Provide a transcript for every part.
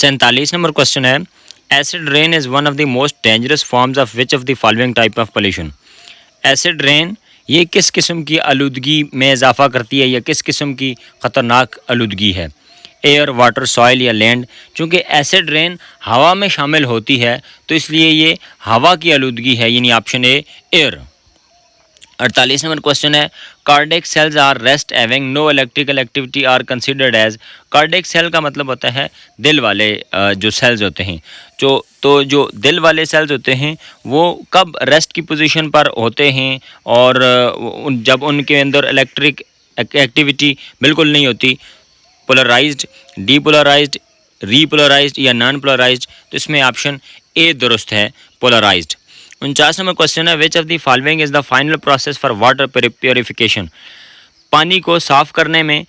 47 number question है, acid rain is one of the most dangerous forms of which of the following type of pollution. Acid rain ये किस किस्म की आलूदगी में इजाफा करती है या किस किस्म की ख़तरनाक आलूदगी है? एयर, वाटर, सॉइल या लैंड। चूँकि एसिड रेन हवा में शामिल होती है तो इसलिए ये हवा की आलूदगी है, यानी option A air. 48 number question है, cardiac cells are rest having no electrical activity are considered as. Cardiac cell का मतलब होता है दिल वाले जो सेल्स होते हैं। जो दिल वाले सेल्स होते हैं वो कब रेस्ट की पोजीशन पर होते हैं और जब उनके अंदर इलेक्ट्रिक एक्टिविटी बिल्कुल नहीं होती। पोलराइज्ड, डीपोलराइज्ड, रीपोलराइज्ड या नॉन पोलराइज्ड। तो इसमें ऑप्शन ए दुरुस्त है, पोलराइज्ड। 49 नंबर क्वेश्चन है, which of the following is the final process for water purification. पानी को साफ़ करने में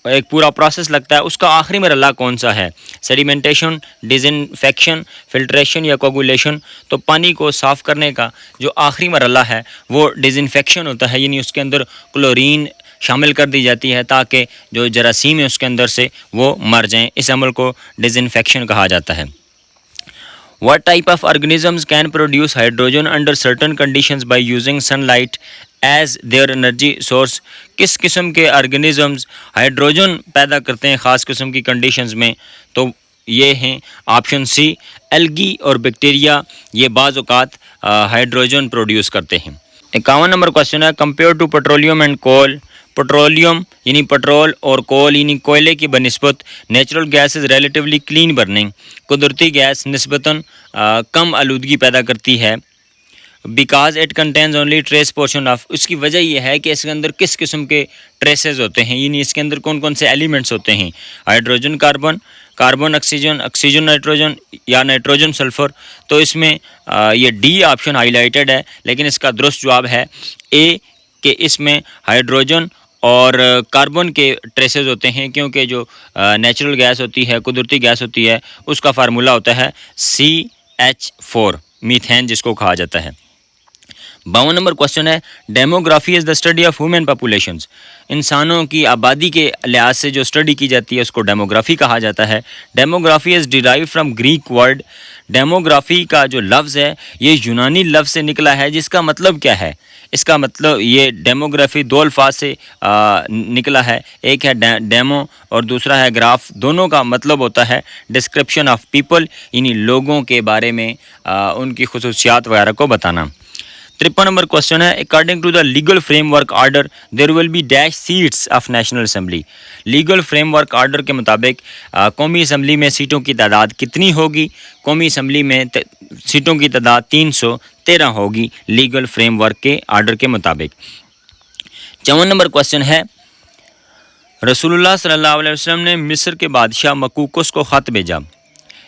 एक पूरा प्रोसेस लगता है, उसका आखिरी मरहला कौन सा है? सेडिमेंटेशन, डिसइंफेक्शन, फिल्ट्रेशन या कोगुलेशन। तो पानी को साफ़ करने का जो आखिरी मरहला है वो डिसइंफेक्शन होता है, यानी उसके अंदर क्लोरीन शामिल कर दी जाती है ताकि जो जरासीम है उसके अंदर से वो मर जाएँ। इस अमल को डिसइंफेक्शन कहा जाता है। What type of organisms can produce hydrogen under certain conditions by using sunlight as their energy source? किस किस्म के organisms हाइड्रोजन पैदा करते हैं ख़ास किस्म की कंडीशंस में? तो ये हैं ऑप्शन सी, एल्गी और बैक्टीरिया, ये बाज़ औक़ात हाइड्रोजन प्रोड्यूस करते हैं। 51 नंबर क्वेश्चन है, compare to petroleum and coal. Petroleum यानी पेट्रोल और कोल यानी कोयले की बनिस्बत natural gas is relatively clean burning. कुदरती गैस निस्बतन कम आलूदगी पैदा करती है। Because it contains only trace portion of. उसकी वजह यह है कि इसके अंदर किस किस्म के ट्रेसेस होते हैं, यानी इसके अंदर कौन कौन से एलिमेंट्स होते हैं? Hydrogen carbon, carbon oxygen, oxygen nitrogen या नाइट्रोजन सल्फ़र। तो इसमें ये डी ऑप्शन हाईलाइटेड है, लेकिन इसका दुरुस्त जवाब है ए कि इसमें हाइड्रोजन और कार्बन के ट्रेसेस होते हैं, क्योंकि जो नेचुरल गैस होती है, कुदरती गैस होती है, उसका फार्मूला होता है CH4, मीथेन जिसको कहा जाता है। 52 नंबर क्वेश्चन है, demography is the study of human populations. इंसानों की आबादी के लिहाज से जो स्टडी की जाती है उसको डेमोग्राफी कहा जाता है। Demography is derive from Greek word. Demography का जो लफ्ज़ है ये यूनानी लफ्ज़ से निकला है, जिसका मतलब क्या है? इसका मतलब ये डेमोग्राफी दो अल्फाज से निकला है, एक है डेमो और दूसरा है ग्राफ। दोनों का मतलब होता है डिस्क्रिप्शन ऑफ पीपल, यानी लोगों के बारे में उनकी खुसूसियात वगैरह को बताना। 53 नंबर क्वेश्चन है, according to the legal framework order there will be dash seats of national assembly. Legal framework order के मुताबिक कौमी असम्बली में सीटों की तादाद कितनी होगी? कौमी असम्बली में सीटों की तादाद 313 होगी लीगल फ्रेमवर्क के आर्डर के मुताबिक। 54 नंबर क्वेश्चन है, रसूलुल्लाह सल्लल्लाहु अलैहि वसल्लम ने मिस्र के बादशाह मकूकुस को ख़त भेजा।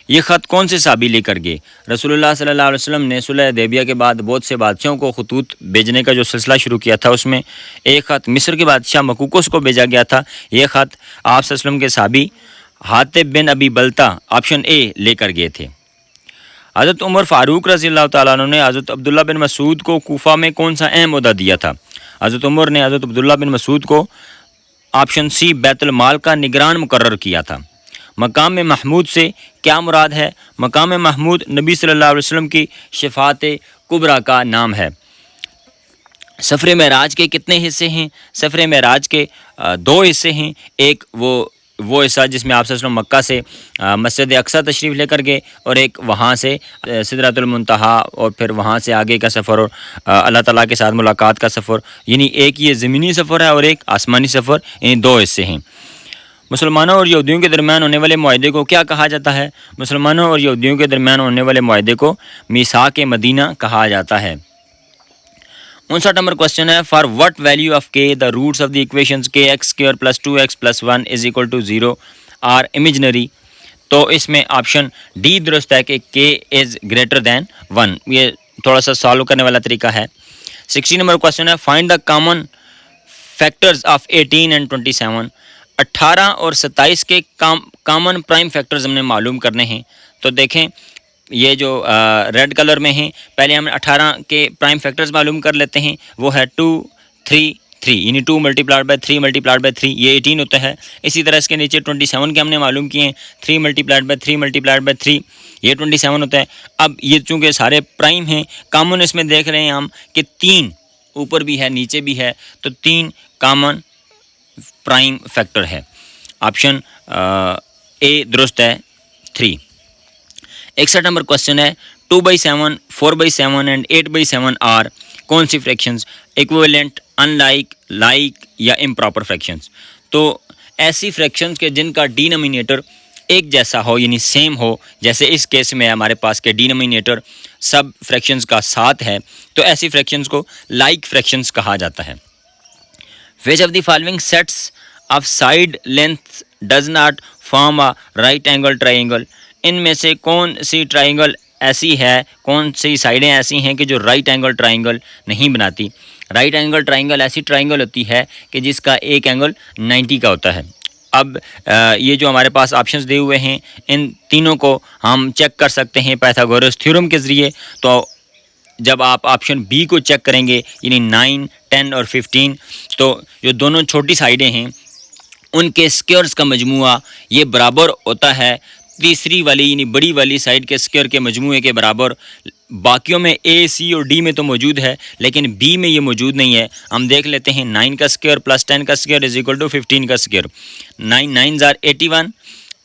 ये ख़त कौन से साहबी लेकर गए? रसूलुल्लाह सल्लल्लाहु अलैहि वसल्लम ने सुलह हुदैबिया के बाद बहुत से बादशाहों को खतूत भेजने का जो सिलसिला शुरू किया था, उसमें एक ख़त मिस्र के बादशाह मकूकुस को भेजा गया था। ये ख़त आप सल्लल्लाहु अलैहि वसल्लम के साहबी हातिब बिन अबी बल्ता ऑप्शन ए लेकर गए थे। हज़रत उमर फ़ारूक रज़ियल्लाहु तआला अन्हु ने हज़रत अब्दुल्ला बिन मसूद को कूफा में कौन सा अहम ओहदा दिया था? हज़रत उमर ने हज़रत अब्दुल्ला बिन मसूद को ऑप्शन सी बैतुल माल का निगरान मुकर्रर किया था। मकाम महमूद से क्या मुराद है? मकाम महमूद नबी सल्लल्लाहु अलैहि वसल्लम की शफ़ाअत कुबरा का नाम है। सफ़र मेराज के कितने हिस्से हैं? सफ़र मेराज के 2 हिस्से हैं। एक वो हिस्सा जिसमें आप सल्लल्लाहु अलैहि वसल्लम मक्का से मस्जिद अक्सा तशरीफ़ लेकर गए, और एक वहाँ से सिदरतुल मुंतहा और फिर वहाँ से आगे का सफ़र और अल्लाह ताला के साथ मुलाकात का सफ़र। यानी एक ये ज़मीनी सफ़र है और एक आसमानी सफ़र, इन 2 हिस्से हैं। मुसलमानों और यहूदियों के दरमियान होने वाले मुआहदे को क्या कहा जाता है? मुसलमानों और यहूदियों के दरमियान होने वाले मुआहदे को मीसाक मदीना कहा जाता है। 59 नंबर क्वेश्चन है, for what value of k the roots of the equations k x square plus 2x plus 1 is equal to 0 are imaginary. तो इसमें ऑप्शन डी दुरुस्त है कि के इज़ ग्रेटर दैन 1। ये थोड़ा सा सॉल्व करने वाला तरीका है। 60 नंबर क्वेश्चन है, find the common factors of 18 and 27। 18 और 27 के कॉमन प्राइम फैक्टर्स हमने मालूम करने हैं। तो देखें ये जो रेड कलर में हैं, पहले हम 18 के प्राइम फैक्टर्स मालूम कर लेते हैं। वो है 2, 3, 3 यानी 2 मल्टीप्लाइड बाय 3 मल्टीप्लाइड बाय 3 ये 18 होता है। इसी तरह इसके नीचे 27 के हमने मालूम किए हैं, 3 मल्टीप्लाइड बाय 3 मल्टीप्लाइड बाय 3 ये 27 होता है। अब ये चूँकि सारे प्राइम हैं, कॉमन इसमें देख रहे हैं हम कि 3 ऊपर भी है नीचे भी है, तो 3 कॉमन प्राइम फैक्टर है। ऑप्शन ए दुरुस्त है 3। 61 नंबर क्वेश्चन है 2/7, 4/7 एंड 8/7 आर कौन सी फ्रैक्शंस? इक्विवेलेंट, अनलाइक, लाइक या इम्प्रॉपर फ्रैक्शंस। तो ऐसी फ्रैक्शंस के जिनका डिनोमिनेटर एक जैसा हो यानी सेम हो, जैसे इस केस में हमारे पास के डिनोमिनेटर सब फ्रैक्शंस का 7 है, तो ऐसी फ्रैक्शंस को लाइक फ्रैक्शंस कहा जाता है। Which of the following sets of side lengths does not form a right angle triangle? इनमें से कौन सी ट्राइंगल ऐसी है, कौन सी साइडें ऐसी हैं कि जो राइट एंगल ट्राइंगल नहीं बनाती? राइट एंगल ट्राइंगल ऐसी ट्राइंगल होती है कि जिसका एक एंगल 90 का होता है। अब ये जो हमारे पास ऑप्शंस दिए हुए हैं, इन तीनों को हम चेक कर सकते हैं पाइथागोरस थ्योरम के ज़रिए। तो जब आप ऑप्शन बी को चेक करेंगे यानी 9, 10 और 15, तो जो दोनों छोटी साइडें हैं उनके स्क्वायर्स का मजमूआ ये बराबर होता है तीसरी वाली यानी बड़ी वाली साइड के स्क्वायर के मजमूए के बराबर। बाकियों में ए, सी और डी में तो मौजूद है, लेकिन बी में ये मौजूद नहीं है। हम देख लेते हैं 9 का स्क्वायर प्लस 10 का स्क्वायर इज इक्वल टू 15 का square. 9 9s are 81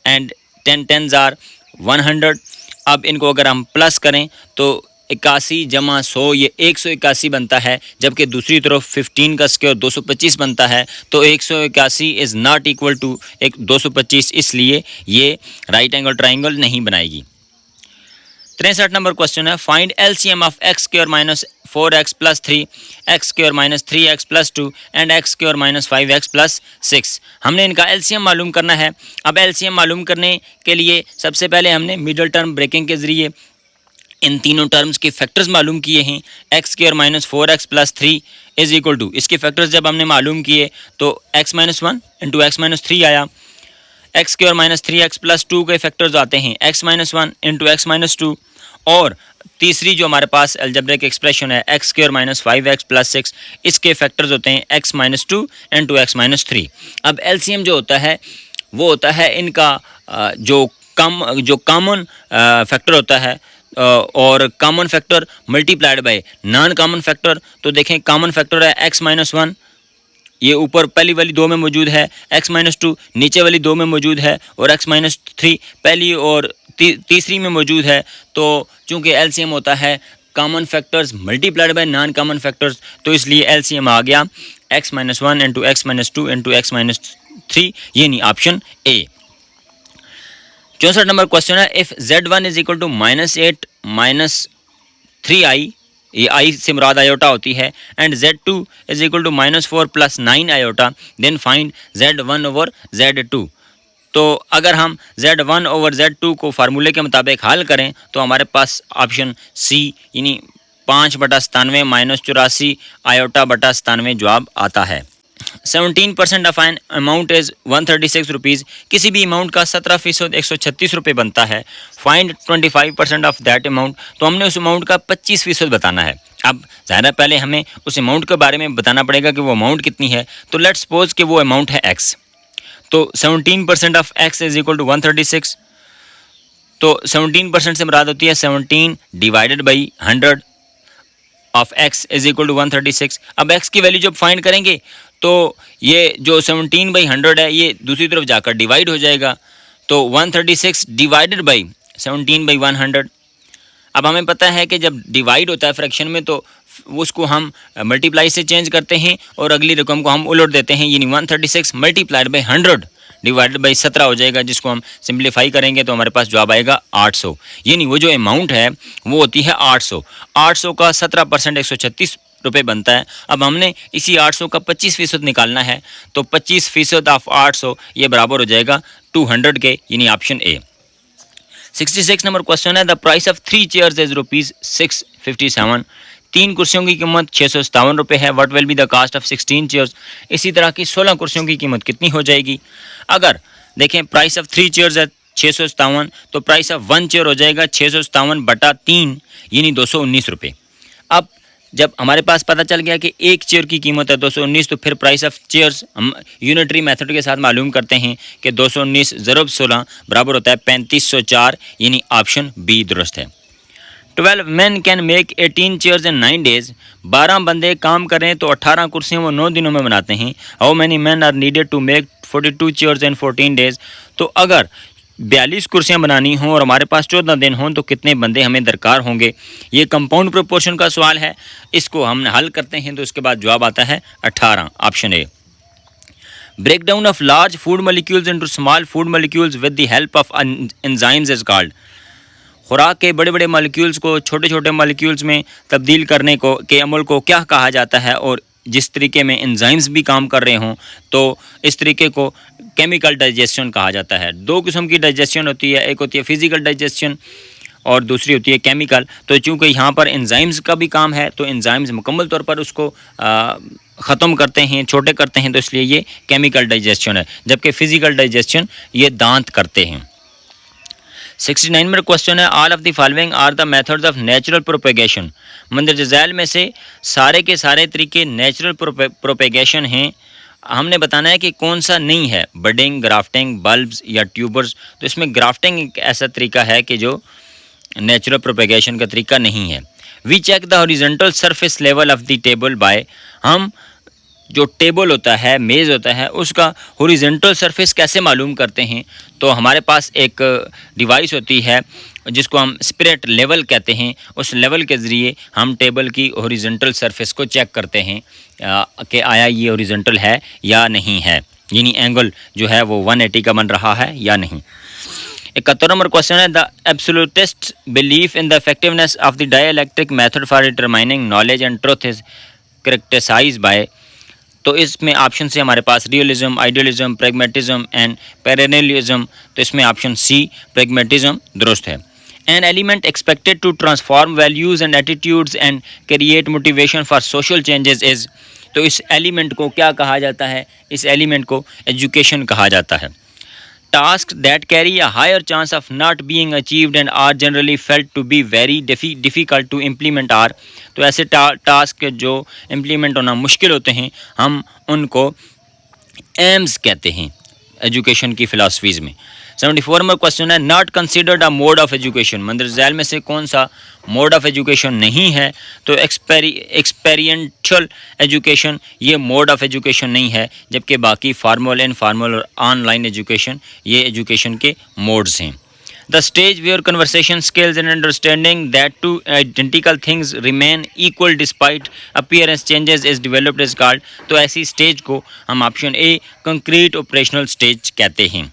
and 10 10s are 100। अब इनको अगर हम प्लस करें तो 81 जमा 100 ये 181 बनता है, जबकि दूसरी तरफ 15 का स्क्वायर 225 बनता है। तो 181 इज़ नॉट इक्वल टू 225, इसलिए ये राइट एंगल ट्राइंगल नहीं बनाएगी। 63 नंबर क्वेश्चन है find LCM of x square minus 4x plus 3, x square minus 3x plus 2 and x square minus 5x plus 6। हमने इनका एलसीएम मालूम करना है। अब एलसीएम मालूम करने के लिए सबसे पहले हमने मिडल टर्म ब्रेकिंग के ज़रिए इन तीनों टर्म्स के फैक्टर्स मालूम किए हैं। X square minus 4x plus 3 is equal to, इसके फैक्टर्स जब हमने मालूम किए तो x minus 1 into x minus 3 आया। X square minus 3x plus 2 के फैक्टर्स आते हैं x minus 1 into x minus 2, और तीसरी जो हमारे पास अलजेब्रिक एक्सप्रेशन है x square minus 5x plus 6, इसके फैक्टर्स होते हैं x minus 2 into x minus 3। अब एलसीएम जो होता है वो होता है इनका जो कॉमन फैक्टर होता है और common factor multiplied by non common factor. तो देखें कॉमन फैक्टर है x माइनस 1, ये ऊपर पहली वाली 2 में मौजूद है, x माइनस 2 नीचे वाली 2 में मौजूद है, और x माइनस 3 पहली और तीसरी में मौजूद है। तो चूँकि एलसीएम होता है common factors multiplied by non common factors, तो इसलिए एलसीएम आ गया x minus 1 into x minus 2 into x minus 3, ये नहीं ऑप्शन ए। 64 नंबर क्वेश्चन है if z1 is equal to -8 minus 3i, ये आई से मुराद आयोटा होती है, and z2 is equal to -4 plus 9 iota, then find z1 over z2। तो अगर हम z1 ओवर z2 को फार्मूले के मुताबिक हल करें तो हमारे पास ऑप्शन सी यानी 5/97 माइनस 84 आयोटा/97 जवाब आता है। 17% of an amount is 136 rupees, किसी भी अमाउंट का 17% 136 रुपये बनता है। फाइंड 25% ऑफ दैट अमाउंट, तो हमने उस अमाउंट का 25% बताना है। अब ज़्यादा पहले हमें उस अमाउंट के बारे में बताना पड़ेगा कि वो अमाउंट कितनी है। तो लेट्स सपोज कि वो अमाउंट है x, तो 17% of x is equal to 136। तो 17% से मुराद होती है 17 divided by 100 of x is equal to 136। अब x की वैल्यू जब फाइंड करेंगे तो ये जो 17/100 है ये दूसरी तरफ जाकर डिवाइड हो जाएगा, तो 136 डिवाइडेड बाई 17/100। अब हमें पता है कि जब डिवाइड होता है फ्रैक्शन में तो उसको हम मल्टीप्लाई से चेंज करते हैं और अगली रकम को हम उलट देते हैं, यानी 136 मल्टीप्लाइड बाई 100 डिवाइडेड बाई 17 हो जाएगा, जिसको हम सिंप्लीफाई करेंगे तो हमारे पास जवाब आएगा 800। यानी वो जो अमाउंट है वो होती है 800। 800 का 17% 136 रुपये बनता है। अब हमने इसी 800 का 25% निकालना है, तो 25% ऑफ 800 ये बराबर हो जाएगा 200 के, यानी ऑप्शन ए। 66 नंबर क्वेश्चन है the price of 3 chairs is ₹657। 3 कुर्सियों की कीमत 657 रुपये है। What will be the cost of 16 chairs. इसी तरह की 16 कुर्सियों की कीमत कितनी हो जाएगी। अगर देखें प्राइस ऑफ 3 चेयर्स है 657, तो प्राइस ऑफ 1 चेयर हो जाएगा 657/3 यानी 219 रुपये। अब जब हमारे पास पता चल गया कि एक चेयर की कीमत है 219, तो फिर प्राइस ऑफ चेयर्स हम यूनिटरी मेथड के साथ मालूम करते हैं कि 219 ज़रब 16 बराबर होता है 3504, यानी ऑप्शन बी दुरुस्त है। 12 men can make 18 chairs in 9 days। 12 बंदे काम करें तो 18 कुर्सियाँ वो 9 दिनों में बनाते हैं। How many man are needed to make 42 chairs in 14 days। तो अगर 42 कुर्सियाँ बनानी हों और हमारे पास 14 दिन हों तो कितने बंदे हमें दरकार होंगे। ये कंपाउंड प्रोपोर्शन का सवाल है, इसको हम हल करते हैं तो इसके बाद जवाब आता है 18, option A. Breakdown of large food molecules into small food molecules with the help of enzymes is called. खुराक के बड़े बड़े मॉलिक्यूल्स को छोटे छोटे मॉलिक्यूल्स में तब्दील करने को के अमल को क्या कहा जाता है, और जिस तरीके में एंजाइम्स भी काम कर रहे हों तो इस तरीके को केमिकल डाइजेशन कहा जाता है। दो किस्म की डाइजेशन होती है, एक होती है फिजिकल डाइजेशन और दूसरी होती है केमिकल। तो चूँकि यहाँ पर एंजाइम्स का भी काम है तो एंजाइम्स मुकम्मल तौर पर उसको ख़त्म करते हैं, छोटे करते हैं, तो इसलिए ये केमिकल डाइजेशन है, जबकि फिजिकल डाइजेशन ये दांत करते हैं। 69 नंबर क्वेश्चन है, all of the following are the methods of natural propagation. मंदिर जज़ैल में से सारे के सारे तरीके नेचुरल प्रोपेगेशन हैं। हमने बताना है कि कौन सा नहीं है, बडिंग, ग्राफ्टिंग, बल्ब्स या ट्यूबर्स। तो इसमें ग्राफ्टिंग एक ऐसा तरीका है कि जो नेचुरल प्रोपेगेशन का तरीका नहीं है। We check the horizontal surface level of the table by, हम जो टेबल होता है, मेज़ होता है, उसका हॉरिजॉन्टल सरफेस कैसे मालूम करते हैं। तो हमारे पास एक डिवाइस होती है जिसको हम स्पिरिट लेवल कहते हैं। उस लेवल के ज़रिए हम टेबल की हॉरिजॉन्टल सरफेस को चेक करते हैं कि आया ये हॉरिजॉन्टल है या नहीं है, यानी एंगल जो है वो 180 का बन रहा है या नहीं। 71 नंबर क्वेश्चन है, the absolutist belief in the effectiveness of the dialectical method for determining knowledge and truth is characterised by. तो इसमें ऑप्शन से हमारे पास realism, idealism, pragmatism and parallelism. तो इसमें ऑप्शन सी प्रैग्मेटिज्म दुरुस्त है। An element expected to transform values and attitudes and create motivation for social changes is. तो इस एलिमेंट को क्या कहा जाता है? इस एलिमेंट को एजुकेशन कहा जाता है। Task that carry a higher chance of not being achieved and are generally felt to be very difficult to implement are. तो ऐसे टास्क जो इम्प्लीमेंट होना मुश्किल होते हैं हम उनको एम्स कहते हैं एजुकेशन की फ़िलासफ़ीज़ में। 74 नंबर क्वेश्चन है, not considered a mode of education. मंदिर जैल में से कौन सा मोड ऑफ एजुकेशन नहीं है? तो एक्सपेरिएंशियल एजुकेशन ये मोड ऑफ एजुकेशन नहीं है, जबकि बाकी फार्मल, इनफॉर्मल और ऑनलाइन एजुकेशन ये एजुकेशन के मोड्स हैं। The stage where conversation skills and understanding that two identical things remain equal despite appearance changes is developed is called. तो ऐसी स्टेज को हम option A concrete operational stage कहते हैं।